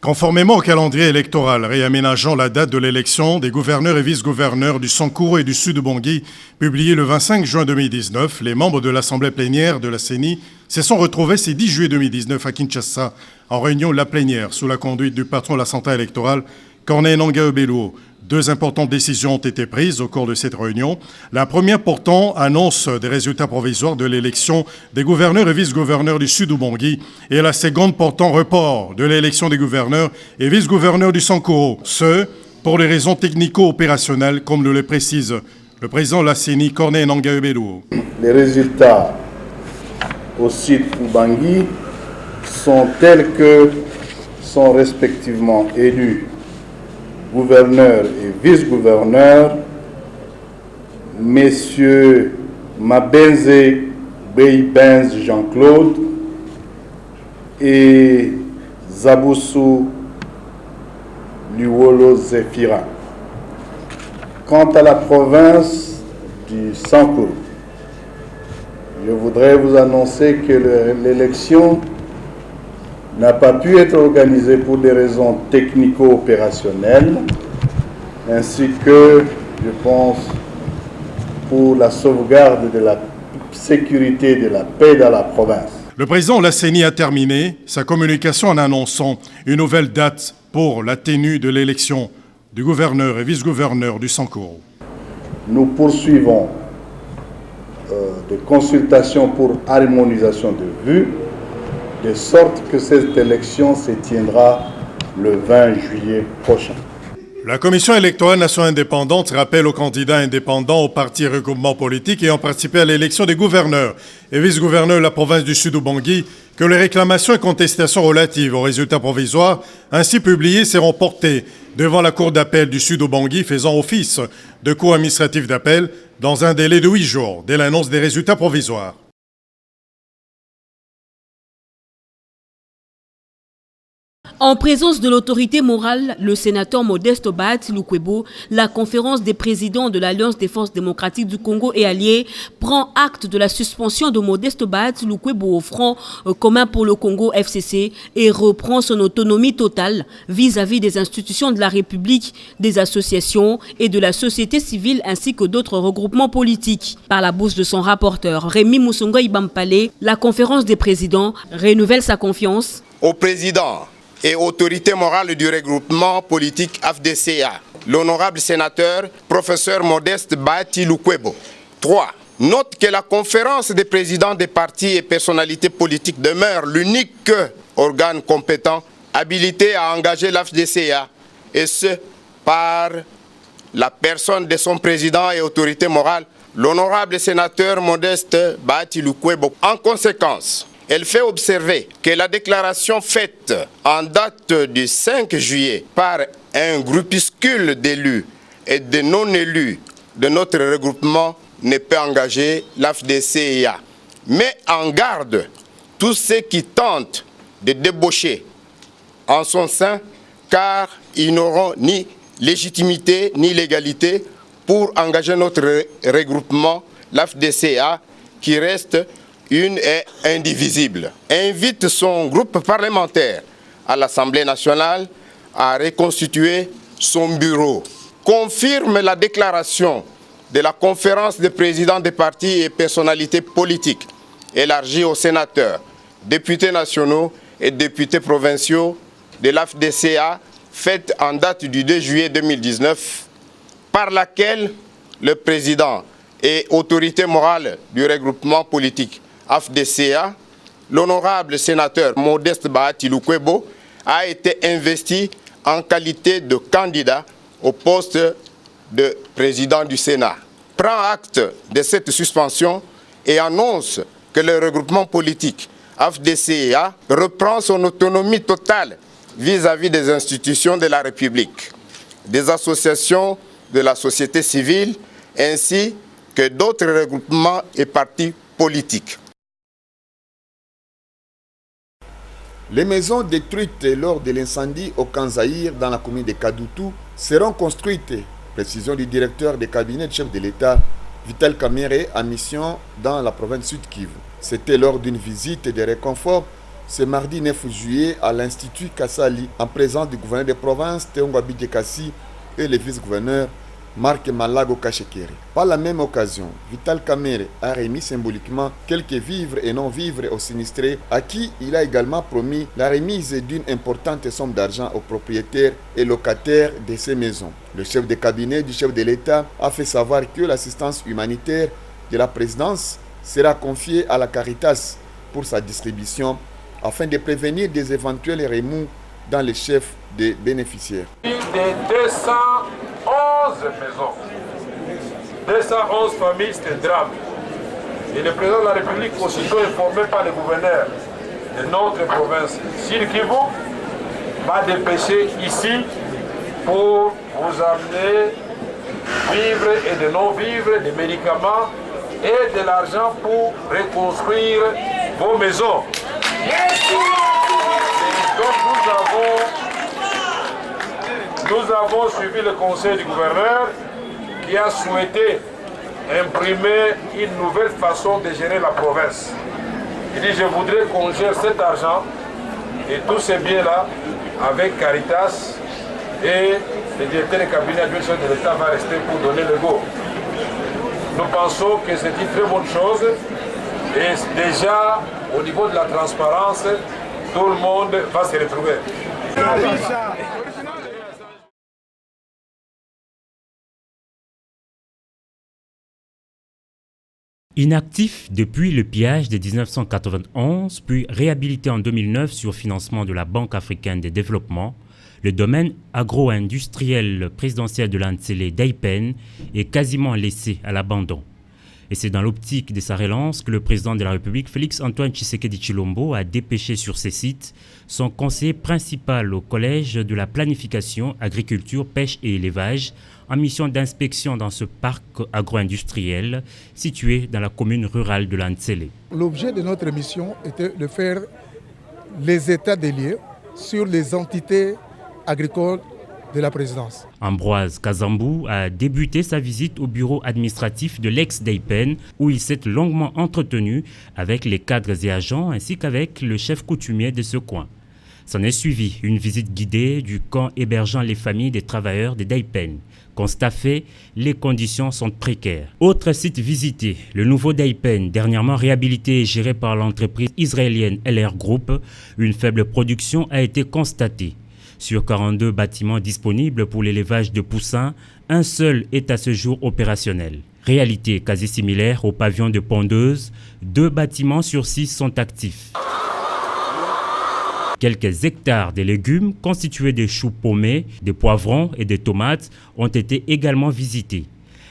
Conformément au calendrier électoral réaménageant la date de l'élection des gouverneurs et vice-gouverneurs du Sankuru et du Sud-Ubangui, publié le 25 juin 2019, les membres de l'Assemblée plénière de la CENI se sont retrouvés ce 10 juillet 2019 à Kinshasa, en réunion de la plénière, sous la conduite du patron de la Centrale électorale, Corneille Nangaa Bello. Deux importantes décisions ont été prises au cours de cette réunion. La première portant annonce des résultats provisoires de l'élection des gouverneurs et vice-gouverneurs du Sud-Ubangui et la seconde portant report de l'élection des gouverneurs et vice-gouverneurs du Sankuru. Ce, pour les raisons technico-opérationnelles, comme le précise le président de la CENI, Corneille Nangaa Bello. Les résultats au Sud-Ubangui sont tels que sont respectivement élus gouverneurs et vice-gouverneurs, messieurs Mabenze Beibenz Jean-Claude et Zaboussou Luolo Zéphira. Quant à la province du Sankuru, je voudrais vous annoncer que l'élection n'a pas pu être organisée pour des raisons technico-opérationnelles, ainsi que, je pense, pour la sauvegarde de la sécurité et de la paix dans la province. Le président de la CENI a terminé sa communication en annonçant une nouvelle date pour la tenue de l'élection du gouverneur et vice-gouverneur du Sankuru. Nous poursuivons des consultations pour harmonisation de vues, de sorte que cette élection se tiendra le 20 juillet prochain. La Commission électorale nationale indépendante rappelle aux candidats indépendants aux partis et regroupements politiques ayant participé à l'élection des gouverneurs et vice-gouverneurs de la province du Sud-Ubangui que les réclamations et contestations relatives aux résultats provisoires ainsi publiés seront portées devant la Cour d'appel du Sud-Ubangui faisant office de cour administrative d'appel dans un délai de 8 jours dès l'annonce des résultats provisoires. En présence de l'autorité morale, le sénateur Modeste Bahati Lukwebo, la conférence des présidents de l'Alliance des forces démocratiques du Congo et alliés prend acte de la suspension de Modeste Bahati Lukwebo au Front commun pour le Congo FCC et reprend son autonomie totale vis-à-vis des institutions de la République, des associations et de la société civile ainsi que d'autres regroupements politiques. Par la bouche de son rapporteur Rémi Moussongo Ibampale, la conférence des présidents renouvelle sa confiance au président et autorité morale du regroupement politique AFDCA, l'honorable sénateur, professeur Modeste Bahati Lukwebo. 3. Note que la conférence des présidents des partis et personnalités politiques demeure l'unique organe compétent habilité à engager l'AFDCA, et ce, par la personne de son président et autorité morale, l'honorable sénateur Modeste Bahati Lukwebo. En conséquence, elle fait observer que la déclaration faite en date du 5 juillet par un groupuscule d'élus et de non-élus de notre regroupement ne peut engager l'AFDCA. Mais en garde tous ceux qui tentent de débaucher en son sein, car ils n'auront ni légitimité ni légalité pour engager notre regroupement, l'AFDCA, qui reste une et indivisible. Invite son groupe parlementaire à l'Assemblée nationale à reconstituer son bureau. Confirme la déclaration de la conférence des présidents des partis et personnalités politiques élargie aux sénateurs, députés nationaux et députés provinciaux de l'AFDCA faite en date du 2 juillet 2019 par laquelle le président et autorité morale du regroupement politique AFDCA, l'honorable sénateur Modeste Bahati Lukwebo, a été investi en qualité de candidat au poste de président du Sénat. Prend acte de cette suspension et annonce que le regroupement politique AFDCA reprend son autonomie totale vis-à-vis des institutions de la République, des associations de la société civile ainsi que d'autres regroupements et partis politiques. Les maisons détruites lors de l'incendie au Kanzaïr dans la commune de Kadoutou seront construites. Précision du directeur des cabinets de chef de l'État, Vital Kamere, à mission dans la province Sud Kivu. C'était lors d'une visite de réconfort ce mardi 9 juillet à l'Institut Kassali en présence du gouverneur des provinces Théongo Abidje Kassi et le vice-gouverneur Marc Malago Kachekere. Par la même occasion, Vital Kamerhe a remis symboliquement quelques vivres et non-vivres aux sinistrés, à qui il a également promis la remise d'une importante somme d'argent aux propriétaires et locataires de ces maisons. Le chef de cabinet du chef de l'État a fait savoir que l'assistance humanitaire de la présidence sera confiée à la Caritas pour sa distribution afin de prévenir des éventuels remous dans les chefs des bénéficiaires. Des 211 maisons, 211 familles, c'est un drame. Et le président de la République, aussitôt informé par le gouverneur de notre province, Sud Kivu, m'a dépêché ici pour vous amener vivres et de non-vivres, des médicaments et de l'argent pour reconstruire vos maisons. Et donc nous avons suivi le conseil du gouverneur qui a souhaité imprimer une nouvelle façon de gérer la province. Il dit, je voudrais qu'on gère cet argent et tous ces biens-là avec Caritas, et le directeur de cabinet adjoint de l'État va rester pour donner le go. Nous pensons que c'est une très bonne chose et déjà au niveau de la transparence, tout le monde va se retrouver. Inactif depuis le pillage de 1991, puis réhabilité en 2009 sur financement de la Banque africaine de développement, le domaine agro-industriel présidentiel de l'Antsele d'Aipen est quasiment laissé à l'abandon. Et c'est dans l'optique de sa relance que le président de la République, Félix-Antoine Tshisekedi Tshilombo, a dépêché sur ces sites son conseiller principal au Collège de la planification, agriculture, pêche et élevage, en mission d'inspection dans ce parc agro-industriel situé dans la commune rurale de l'Antsele. L'objet de notre mission était de faire les états des lieux sur les entités agricoles de la présidence. Ambroise Kazambou a débuté sa visite au bureau administratif de l'ex-Daipen où il s'est longuement entretenu avec les cadres et agents ainsi qu'avec le chef coutumier de ce coin. S'en est suivi une visite guidée du camp hébergeant les familles des travailleurs de Daipen. Constat fait, les conditions sont précaires. Autre site visité, le nouveau Daipen, dernièrement réhabilité et géré par l'entreprise israélienne LR Group, une faible production a été constatée. Sur 42 bâtiments disponibles pour l'élevage de poussins, un seul est à ce jour opérationnel. Réalité quasi similaire au pavillon de Pondeuse, 2 bâtiments sur 6 sont actifs. Quelques hectares de légumes constitués de choux paumés, de poivrons et de tomates ont été également visités.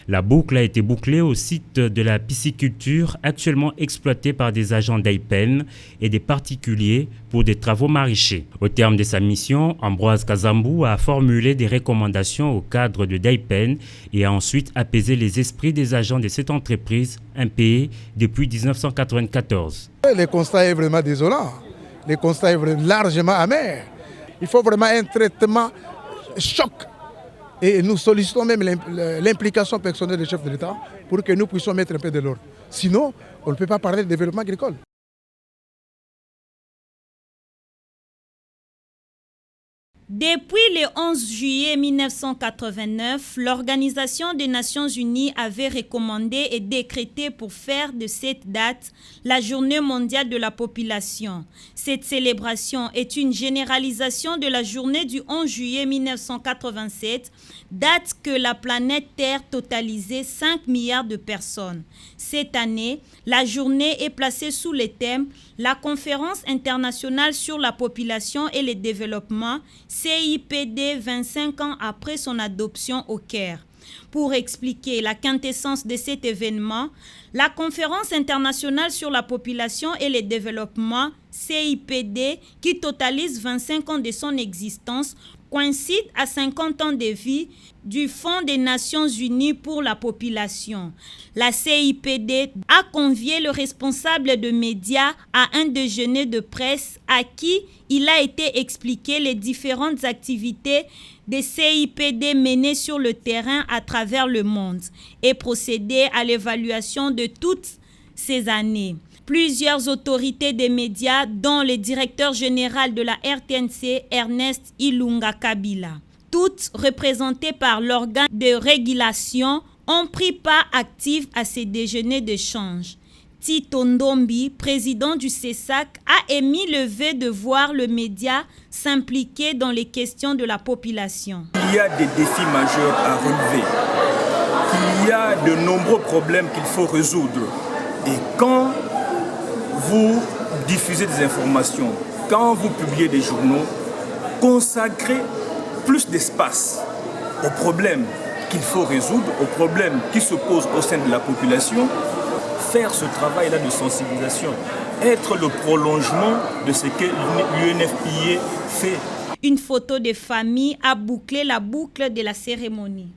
La boucle a été bouclée au site de la pisciculture actuellement exploité par des agents d'Aipen et des particuliers pour des travaux maraîchers. Au terme de sa mission, Ambroise Kazambou a formulé des recommandations au cadre de Daipen et a ensuite apaisé les esprits des agents de cette entreprise impayée depuis 1994. Le constat est vraiment désolant. Le constat est largement amer. Il faut vraiment un traitement choc. Et nous sollicitons même l'implication personnelle du chef de l'État pour que nous puissions mettre un peu de l'ordre. Sinon, on ne peut pas parler de développement agricole. Depuis le 11 juillet 1989, l'Organisation des Nations Unies avait recommandé et décrété pour faire de cette date la Journée mondiale de la population. Cette célébration est une généralisation de la journée du 11 juillet 1987, date que la planète Terre totalisait 5 milliards de personnes. Cette année, la journée est placée sous le thème « La conférence internationale sur la population et le développement » CIPD 25 ans après son adoption au Caire. Pour expliquer la quintessence de cet événement, la Conférence internationale sur la population et le développement, CIPD, qui totalise 25 ans de son existence, coïncide à 50 ans de vie du Fonds des Nations Unies pour la population. La CIPD a convié le responsable de médias à un déjeuner de presse à qui il a été expliqué les différentes activités des CIPD menées sur le terrain à travers le monde et procédé à l'évaluation de toutes ces années. Plusieurs autorités des médias, dont le directeur général de la RTNC, Ernest Ilunga Kabila, toutes représentées par l'organe de régulation, ont pris part active à ces déjeuners d'échange. Tito Ndombi, président du CESAC, a émis le vœu de voir le média s'impliquer dans les questions de la population. Il y a des défis majeurs à relever. Il y a de nombreux problèmes qu'il faut résoudre. Et quand vous diffusez des informations, quand vous publiez des journaux, consacrez plus d'espace aux problèmes qu'il faut résoudre, aux problèmes qui se posent au sein de la population, faire ce travail-là de sensibilisation, être le prolongement de ce que l'UNFPA fait. Une photo de famille a bouclé la boucle de la cérémonie.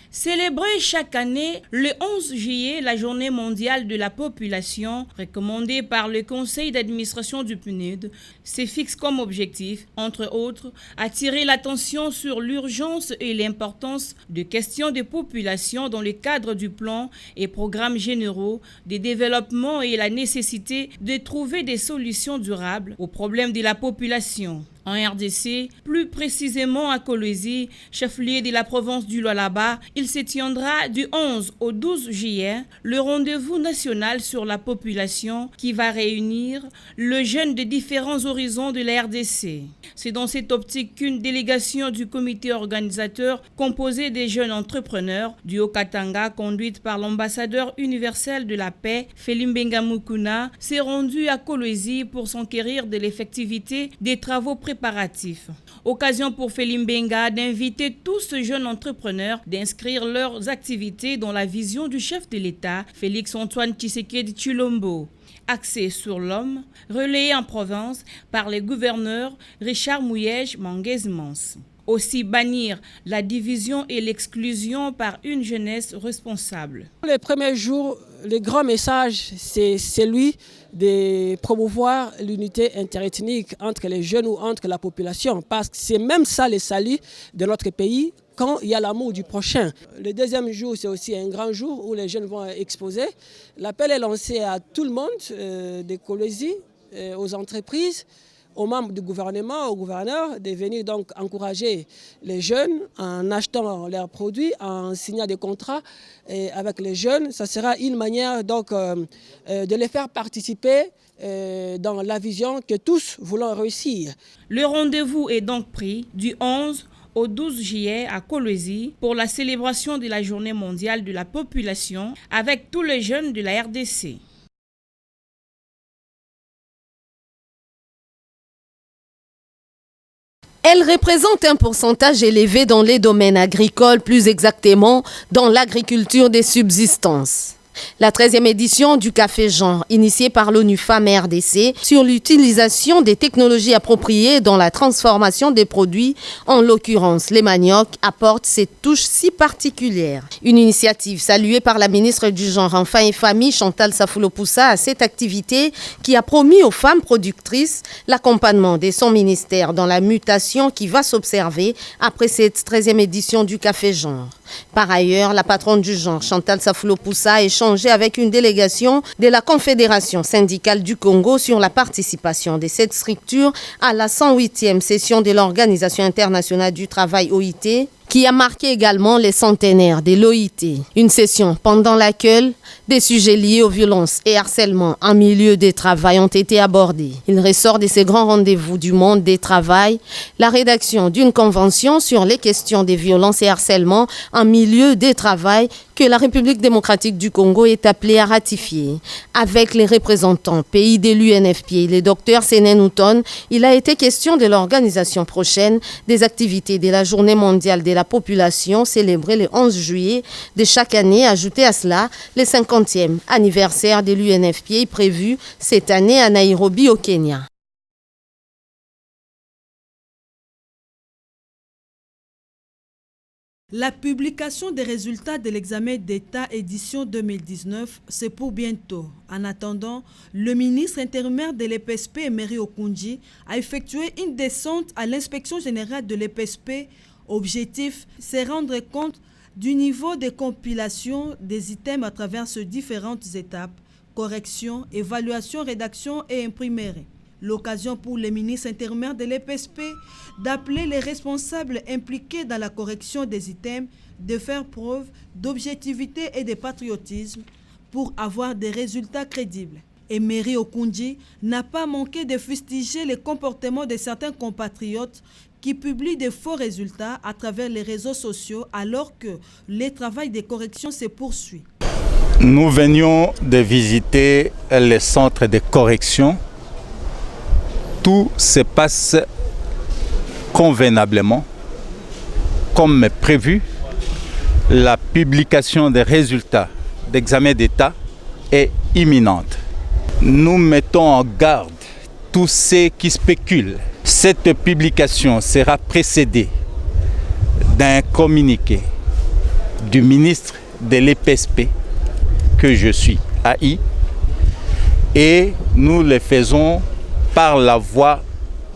Célébrée chaque année, le 11 juillet, la journée mondiale de la population, recommandée par le conseil d'administration du PNUD, se fixe comme objectif, entre autres, attirer l'attention sur l'urgence et l'importance de questions de population dans le cadre du plan et programmes généraux de développement et la nécessité de trouver des solutions durables aux problèmes de la population. En RDC, plus précisément à Kolwezi, chef-lieu de la province du Lualaba, il se tiendra du 11 au 12 juillet le rendez-vous national sur la population qui va réunir le jeune de différents horizons de la RDC. C'est dans cette optique qu'une délégation du comité organisateur composée des jeunes entrepreneurs du Haut-Katanga, conduite par l'ambassadeur universel de la paix, Felimbenga Mukuna, s'est rendue à Kolwezi pour s'enquérir de l'effectivité des travaux préparatifs. Occasion pour Felimbenga d'inviter tous ces jeunes entrepreneurs d'inscrire leurs activités dans la vision du chef de l'État, Félix-Antoine Tshisekedi Tshilombo. Axé sur l'homme, relayé en province par les gouverneurs Richard Mouyej Manguez-Mans. Aussi bannir la division et l'exclusion par une jeunesse responsable. Les premiers jours, le grand message, c'est celui de promouvoir l'unité interethnique entre les jeunes ou entre la population, parce que c'est même ça le salut de notre pays, quand il y a l'amour du prochain. Le deuxième jour, c'est aussi un grand jour où les jeunes vont exposer. L'appel est lancé à tout le monde, des Kolwezi, aux entreprises, aux membres du gouvernement, aux gouverneurs, de venir donc encourager les jeunes en achetant leurs produits, en signant des contrats avec les jeunes. Ça sera une manière donc de les faire participer dans la vision que tous voulons réussir. Le rendez-vous est donc pris du 11 au 12 juillet à Kolwezi pour la célébration de la Journée mondiale de la population avec tous les jeunes de la RDC. Elle représente un pourcentage élevé dans les domaines agricoles, plus exactement dans l'agriculture des subsistances. La 13e édition du Café Genre, initiée par l'ONU Femmes RDC, sur l'utilisation des technologies appropriées dans la transformation des produits, en l'occurrence les maniocs, apporte cette touche si particulière. Une initiative saluée par la ministre du Genre, Enfants et Famille, Chantal Safoulo-Poussa, à cette activité qui a promis aux femmes productrices l'accompagnement de son ministère dans la mutation qui va s'observer après cette 13e édition du Café Genre. Par ailleurs, la patronne du genre, Chantal Safoulo-Poussa, a échangé avec une délégation de la Confédération syndicale du Congo sur la participation de cette structure à la 108e session de l'Organisation internationale du travail OIT, qui a marqué également les centenaires de l'OIT. Une session pendant laquelle des sujets liés aux violences et harcèlements en milieu de travail ont été abordés. Il ressort de ces grands rendez-vous du monde du travail la rédaction d'une convention sur les questions des violences et harcèlements en milieu de travail que la République démocratique du Congo est appelée à ratifier. Avec les représentants pays de l'UNFPA et le docteur Senen Outon, il a été question de l'organisation prochaine des activités de la Journée mondiale de la population célébrée le 11 juillet de chaque année. Ajouté à cela, le 50e anniversaire de l'UNFPA prévu cette année à Nairobi au Kenya. La publication des résultats de l'examen d'État édition 2019, c'est pour bientôt. En attendant, le ministre intérimaire de l'EPSP, Emery Okunji, a effectué une descente à l'inspection générale de l'EPSP. Objectif, c'est rendre compte du niveau de compilation des items à travers ces différentes étapes, correction, évaluation, rédaction et imprimerie. L'occasion pour les ministres intérimaires de l'EPSP d'appeler les responsables impliqués dans la correction des items de faire preuve d'objectivité et de patriotisme pour avoir des résultats crédibles. Emery Okundji n'a pas manqué de fustiger les comportements de certains compatriotes qui publient de faux résultats à travers les réseaux sociaux alors que le travail de correction se poursuit. Nous venions de visiter le centre de correction. Tout se passe convenablement, comme prévu. La publication des résultats d'examen d'État est imminente. Nous mettons en garde tous ceux qui spéculent. Cette publication sera précédée d'un communiqué du ministre de l'EPSP, que je suis AI, et nous le faisons par la voie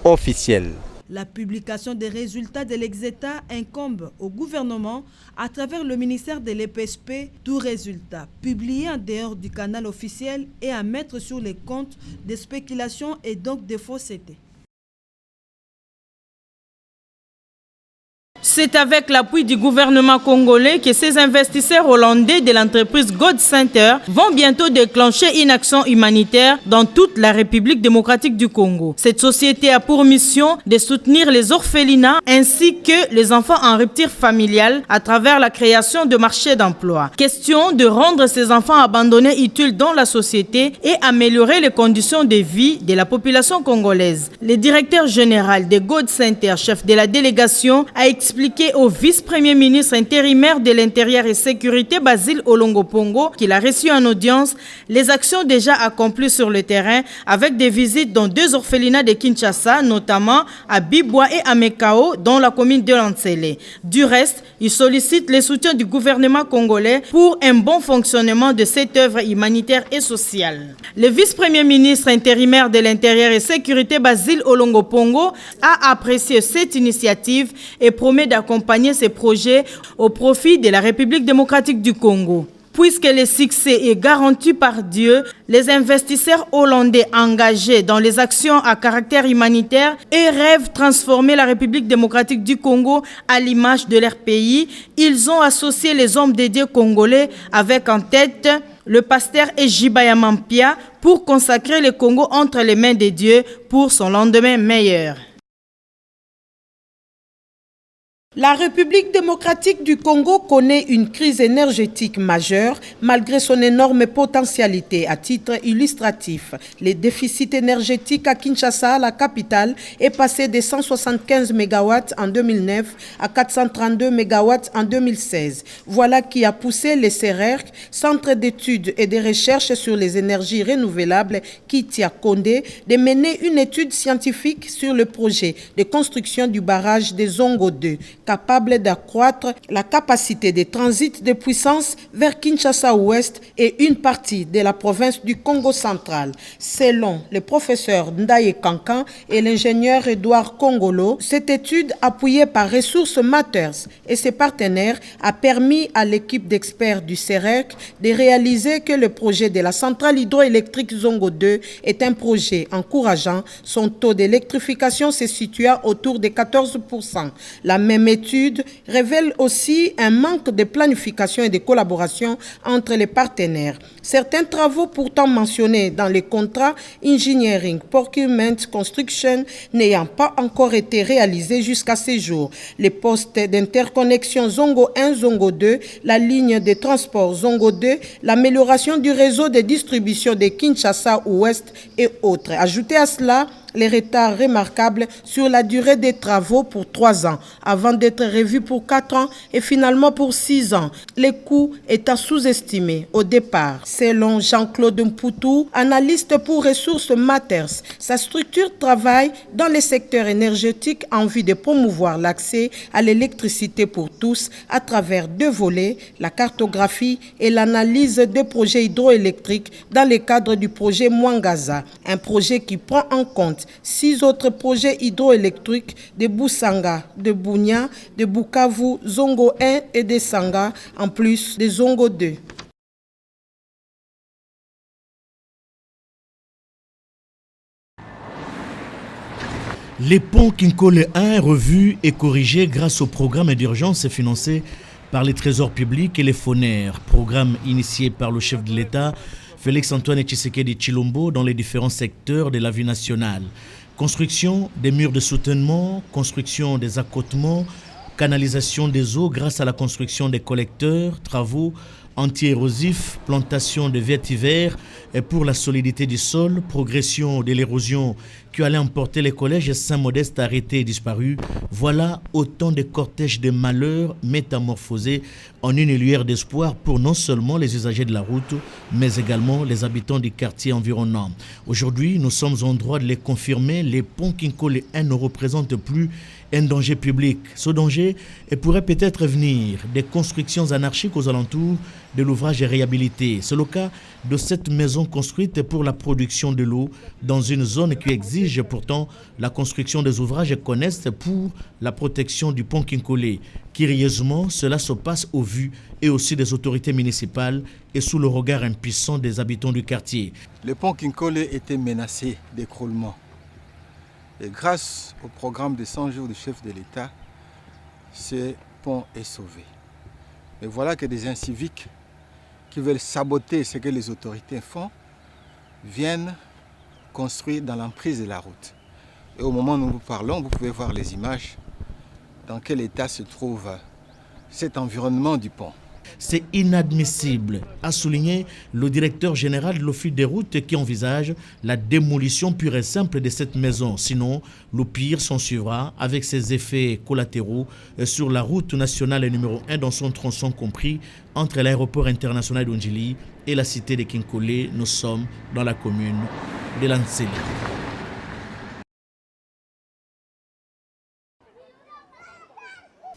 officielle. La publication des résultats de l'exéta incombe au gouvernement à travers le ministère de l'EPSP. Tout résultat publié en dehors du canal officiel et à mettre sur les comptes des spéculations et donc des faussetés. C'est avec l'appui du gouvernement congolais que ces investisseurs hollandais de l'entreprise God Center vont bientôt déclencher une action humanitaire dans toute la République démocratique du Congo. Cette société a pour mission de soutenir les orphelinats ainsi que les enfants en rupture familiale à travers la création de marchés d'emploi. Question de rendre ces enfants abandonnés utiles dans la société et améliorer les conditions de vie de la population congolaise. Le directeur général de God Center, chef de la délégation, a expliqué au vice-premier ministre intérimaire de l'Intérieur et Sécurité, Basile Olongo Pongo, qu'il a reçu en audience les actions déjà accomplies sur le terrain avec des visites dans 2 orphelinats de Kinshasa, notamment à Bibwa et à Mekao, dans la commune de Lansele. Du reste, il sollicite le soutien du gouvernement congolais pour un bon fonctionnement de cette œuvre humanitaire et sociale. Le vice-premier ministre intérimaire de l'Intérieur et Sécurité, Basile Olongo Pongo, a apprécié cette initiative et promet d'accompagner ces projets au profit de la République démocratique du Congo. Puisque le succès est garanti par Dieu, les investisseurs hollandais engagés dans les actions à caractère humanitaire et rêvent transformer la République démocratique du Congo à l'image de leur pays. Ils ont associé les hommes dédiés congolais avec en tête le pasteur Ejibaya Mampia pour consacrer le Congo entre les mains de Dieu pour son lendemain meilleur. La République démocratique du Congo connaît une crise énergétique majeure malgré son énorme potentialité. À titre illustratif, le déficit énergétique à Kinshasa, la capitale, est passé de 175 MW en 2009 à 432 MW en 2016. Voilà qui a poussé le CERERC, Centre d'études et de recherche sur les énergies renouvelables, Kitia Kondé, de mener une étude scientifique sur le projet de construction du barrage de Zongo 2. Capable d'accroître la capacité de transit de puissance vers Kinshasa-Ouest et une partie de la province du Congo central. Selon le professeur Ndaye Kankan et l'ingénieur Edouard Kongolo, cette étude appuyée par Ressources Matters et ses partenaires a permis à l'équipe d'experts du CEREC de réaliser que le projet de la centrale hydroélectrique Zongo 2 est un projet encourageant. Son taux d'électrification se situa autour de 14%. La même étude révèle aussi un manque de planification et de collaboration entre les partenaires. Certains travaux pourtant mentionnés dans les contrats Engineering, Procurement, Construction n'ayant pas encore été réalisés jusqu'à ce jour. Les postes d'interconnexion Zongo 1, Zongo 2, la ligne de transport Zongo 2, l'amélioration du réseau de distribution de Kinshasa-Ouest et autres. Ajoutez à cela les retards remarquables sur la durée des travaux pour 3 ans, avant d'être revus pour 4 ans et finalement pour 6 ans. Les coûts étant sous-estimés au départ. Selon Jean-Claude Mpoutou, analyste pour Ressources Matters, sa structure travaille dans les secteurs énergétiques en vue de promouvoir l'accès à l'électricité pour tous à travers 2 volets, la cartographie et l'analyse des projets hydroélectriques dans le cadre du projet Mwangaza, un projet qui prend en compte 6 autres projets hydroélectriques de Boussanga, de Bounia, de Bukavu, Zongo 1 et de Sanga, en plus de Zongo 2. Les ponts Kinkole 1 revus et corrigés grâce au programme d'urgence financé par les trésors publics et les FONER, programme initié par le chef de l'État, Félix-Antoine Tshisekedi Tshilombo, dans les différents secteurs de la vie nationale. Construction des murs de soutènement, construction des accotements, canalisation des eaux grâce à la construction des collecteurs, travaux anti-érosifs, plantation de vétivers et pour la solidité du sol, progression de l'érosion qui allait emporter les collèges Saint-Modeste arrêtés et disparus. Voilà autant de cortèges de malheurs métamorphosés en une lueur d'espoir pour non seulement les usagers de la route, mais également les habitants du quartier environnant. Aujourd'hui, nous sommes en droit de les confirmer, les ponts Kinkole 1 ne représentent plus un danger public. Ce danger pourrait peut-être venir des constructions anarchiques aux alentours de l'ouvrage réhabilité. C'est le cas de cette maison construite pour la production de l'eau dans une zone qui exige pourtant la construction des ouvrages connexes pour la protection du pont Kinkole. Curieusement, cela se passe au vu et aussi des autorités municipales et sous le regard impuissant des habitants du quartier. Le pont Kinkole était menacé d'écroulement. Et grâce au programme de 100 jours du chef de l'État, ce pont est sauvé. Et voilà que des inciviques qui veulent saboter ce que les autorités font viennent construire dans l'emprise de la route. Et au moment où nous parlons, vous pouvez voir les images dans quel état se trouve cet environnement du pont. C'est inadmissible, a souligné le directeur général de l'Office des routes qui envisage la démolition pure et simple de cette maison. Sinon, le pire s'en suivra avec ses effets collatéraux sur la route nationale numéro 1 dans son tronçon compris entre l'aéroport international d'Ondjili et la cité de Kinkole. Nous sommes dans la commune de Lanseli.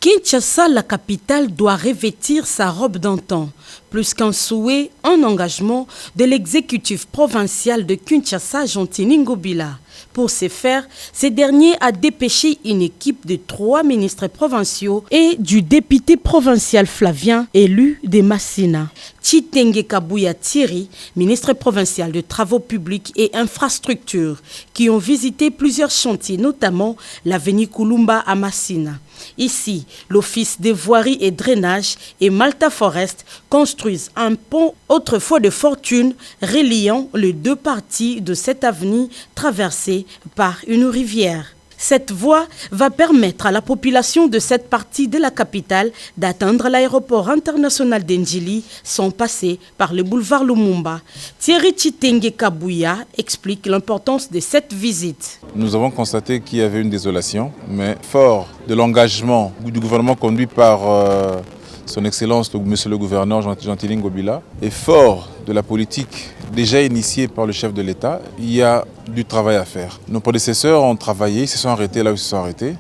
Kinshasa, la capitale, doit revêtir sa robe d'antan. Plus qu'un souhait, un engagement de l'exécutif provincial de Kinshasa, Jean-Tini Ngobila. Pour ce faire, ce dernier a dépêché une équipe de 3 ministres provinciaux et du député provincial Flavien, élu de Massina. Chitenge Kabouya Thierry, ministre provincial de Travaux publics et Infrastructures, qui ont visité plusieurs chantiers, notamment l'avenue Kulumba à Massina. Ici, l'Office des voiries et drainage et Malta Forest construisent un pont autrefois de fortune reliant les 2 parties de cette avenue traversée par une rivière. Cette voie va permettre à la population de cette partie de la capitale d'atteindre l'aéroport international d'Ndjili sans passer par le boulevard Lumumba. Thierry Chitenge Kabouya explique l'importance de cette visite. Nous avons constaté qu'il y avait une désolation, mais fort de l'engagement du gouvernement conduit par son Excellence, Monsieur le gouverneur Jean-Tini Ngobila, et fort de la politique déjà initiée par le chef de l'État, il y a du travail à faire. Nos prédécesseurs ont travaillé, ils se sont arrêtés là où ils se sont arrêtés.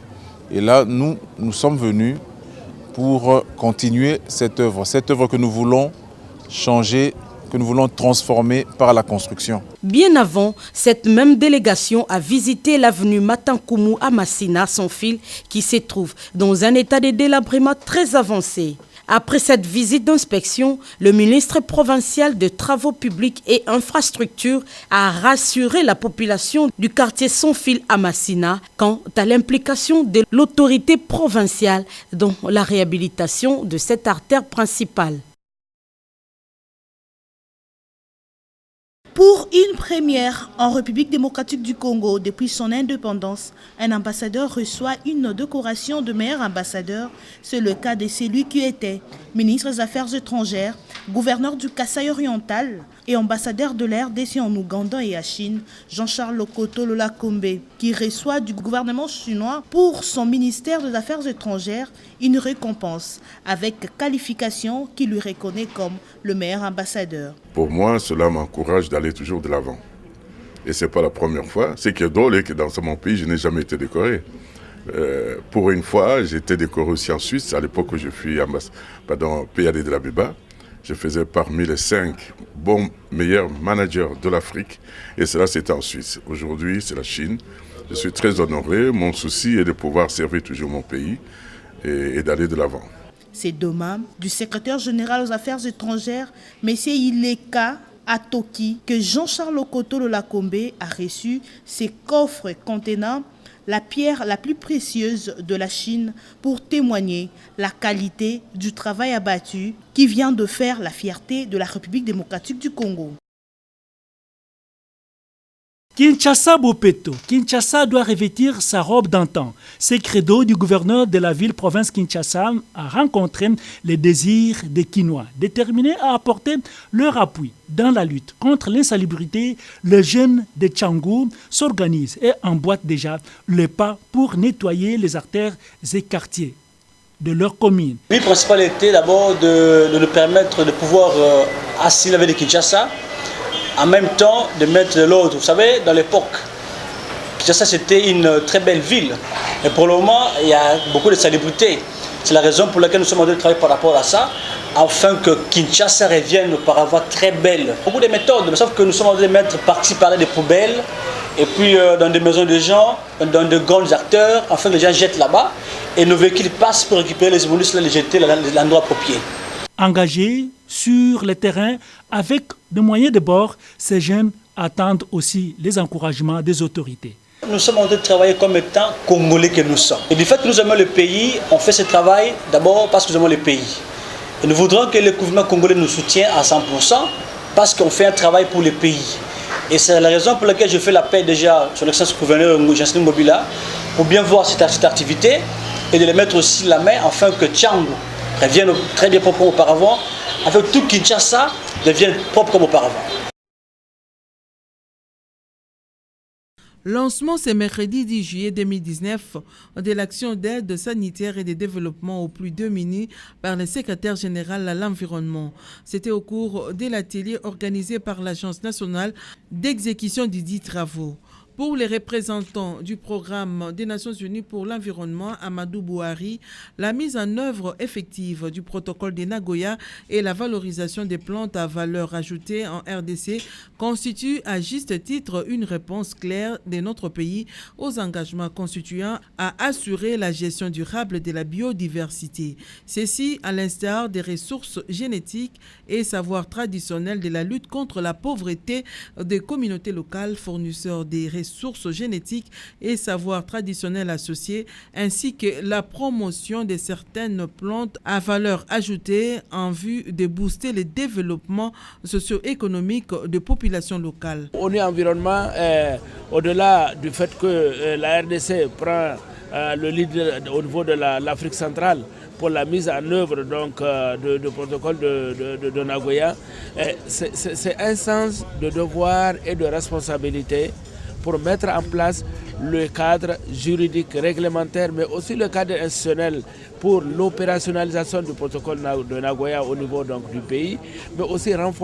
Et là, nous sommes venus pour continuer cette œuvre que nous voulons changer, que nous voulons transformer par la construction. Bien avant, cette même délégation a visité l'avenue Matankumu à Massina, son fil, qui se trouve dans un état de délabrement très avancé. Après cette visite d'inspection, le ministre provincial de Travaux publics et Infrastructures a rassuré la population du quartier Sans Fil à Massina quant à l'implication de l'autorité provinciale dans la réhabilitation de cette artère principale. Pour une première en République démocratique du Congo depuis son indépendance, un ambassadeur reçoit une décoration de meilleur ambassadeur. C'est le cas de celui qui était ministre des Affaires étrangères, gouverneur du Kasaï oriental et ambassadeur de l'RDC en Ouganda et à Chine, Jean-Charles Lokoto Lolakombe, qui reçoit du gouvernement chinois pour son ministère des Affaires étrangères une récompense avec qualification qui lui reconnaît comme le meilleur ambassadeur. Pour moi, cela m'encourage d'aller toujours de l'avant. Et ce n'est pas la première fois. Ce qui est drôle est que dans mon pays, je n'ai jamais été décoré. Pour une fois, j'ai été décoré aussi en Suisse, à l'époque où je fus PAD de l'Abeba. Je faisais parmi les 5 bons meilleurs managers de l'Afrique et cela c'était en Suisse. Aujourd'hui c'est la Chine. Je suis très honoré, mon souci est de pouvoir servir toujours mon pays et d'aller de l'avant. C'est demain du secrétaire général aux affaires étrangères, M. Ileka Atoki, que Jean-Charles Okoto Lolakombe a reçu ces coffres contenant la pierre la plus précieuse de la Chine pour témoigner la qualité du travail abattu qui vient de faire la fierté de la République démocratique du Congo. Kinshasa Bopeto. Kinshasa doit revêtir sa robe d'antan. C'est credo du gouverneur de la ville-province Kinshasa a rencontré les désirs des Kinois, déterminés à apporter leur appui dans la lutte contre l'insalubrité. Les jeunes de Tchangou s'organisent et emboîtent déjà le pas pour nettoyer les artères et quartiers de leur commune. Le but principal était d'abord de nous permettre de pouvoir assis la ville de Kinshasa, en même temps de mettre de l'ordre. Vous savez, dans l'époque, Kinshasa c'était une très belle ville. Mais pour le moment, il y a beaucoup de salubrité. C'est la raison pour laquelle nous sommes en train de travailler par rapport à ça, afin que Kinshasa revienne auparavant très belle. Beaucoup de méthodes, mais sauf que nous sommes en train de mettre par-ci par-là des poubelles, et puis dans des maisons de gens, dans de grands acteurs, afin que les gens jettent là-bas, et nos véhicules passent pour récupérer les bonus, les jeter à l'endroit approprié. Engagés sur le terrain avec des moyens de bord, ces jeunes attendent aussi les encouragements des autorités. Nous sommes en train de travailler comme étant Congolais que nous sommes. Et du fait que nous aimons le pays, on fait ce travail d'abord parce que nous aimons le pays. Et nous voudrons que le gouvernement congolais nous soutienne à 100% parce qu'on fait un travail pour le pays. Et c'est la raison pour laquelle je fais l'appel déjà sur l'excellence du gouverneur Jansening Mobila pour bien voir cette activité et de les mettre aussi la main afin que Tchangou revienne très bien propre comme auparavant, afin que tout Kinshasa devienne propre comme auparavant. Lancement ce mercredi 10 juillet 2019 de l'action d'aide sanitaire et de développement aux plus démunis par le secrétaire général à l'environnement. C'était au cours de l'atelier organisé par l'Agence nationale d'exécution du dit travaux. Pour les représentants du programme des Nations Unies pour l'environnement, Amadou Bouhari, la mise en œuvre effective du protocole de Nagoya et la valorisation des plantes à valeur ajoutée en RDC constituent à juste titre une réponse claire de notre pays aux engagements constituant à assurer la gestion durable de la biodiversité. Ceci à l'instar des ressources génétiques et savoirs traditionnels de la lutte contre la pauvreté des communautés locales fournisseurs des ressources génétiques et savoirs traditionnels associés, ainsi que la promotion de certaines plantes à valeur ajoutée en vue de booster le développement socio-économique des populations locales. Au niveau environnement, au-delà du fait que la RDC prend le lead au niveau de l'Afrique centrale pour la mise en œuvre donc, du protocole de Nagoya, c'est un sens de devoir et de responsabilité pour mettre en place le cadre juridique réglementaire, mais aussi le cadre institutionnel pour l'opérationnalisation du protocole de Nagoya au niveau donc, du pays, mais aussi renforcer